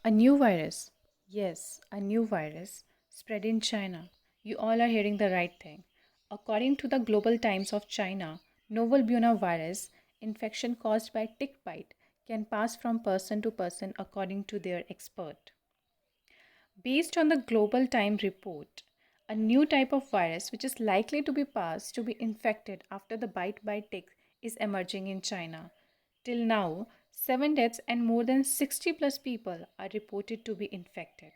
A new virus. Yes, a new virus spread in China. You all are hearing the right thing. According to the Global Times of China, novel Buna virus infection caused by tick bite can pass from person to person according to their expert. Based on the Global Time report, a new type of virus which is likely to be passed to be infected after the bite by tick is emerging in China. Till now, 7 deaths and more than 60 plus people are reported to be infected.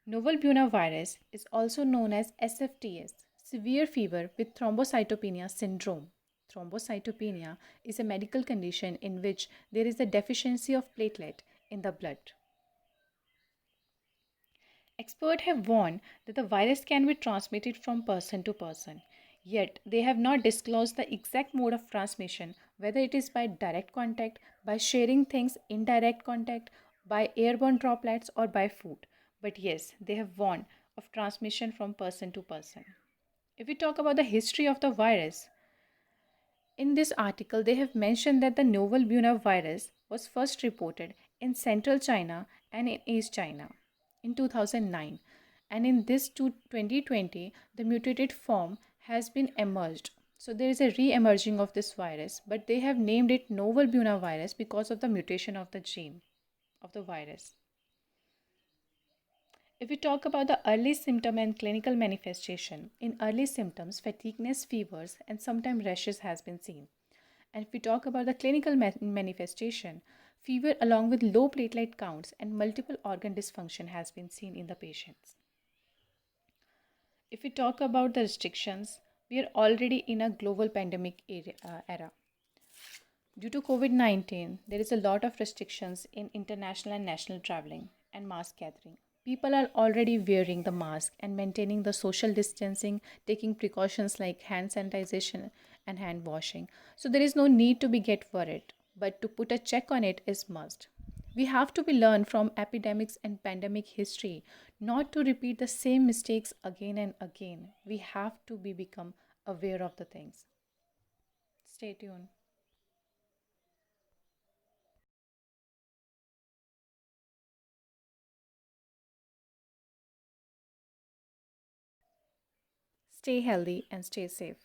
Novel Buna virus is also known as SFTS, severe fever with thrombocytopenia syndrome. Thrombocytopenia is a medical condition in which there is a deficiency of platelet in the blood. Experts have warned that the virus can be transmitted from person to person, yet they have not disclosed the exact mode of transmission, whether it is by direct contact, by sharing things, indirect contact, by airborne droplets, or by food. But yes, they have warned of transmission from person to person. If we talk about the history of the virus, in this article, they have mentioned that the novel Buna virus was first reported in central China and in East China in 2009. And in this 2020, the mutated form has been emerged. So there is a re-emerging of this virus, but they have named it novel Buna virus because of the mutation of the gene of the virus. If we talk about the early symptom and clinical manifestation, in early symptoms, fatigueness, fevers, and sometimes rashes has been seen. And if we talk about the clinical manifestation, fever along with low platelet counts and multiple organ dysfunction has been seen in the patients. If we talk about the restrictions, we are already in a global pandemic era. Due to COVID 19, there is a lot of restrictions in international and national traveling and mask gathering. People are already wearing the mask and maintaining the social distancing, taking precautions like hand sanitization and hand washing. So there is no need to be get worried, but to put a check on it is must. We have to be learn from epidemics and pandemic history, not to repeat the same mistakes again and again. We have to be become aware of the things. Stay tuned. Stay healthy and stay safe.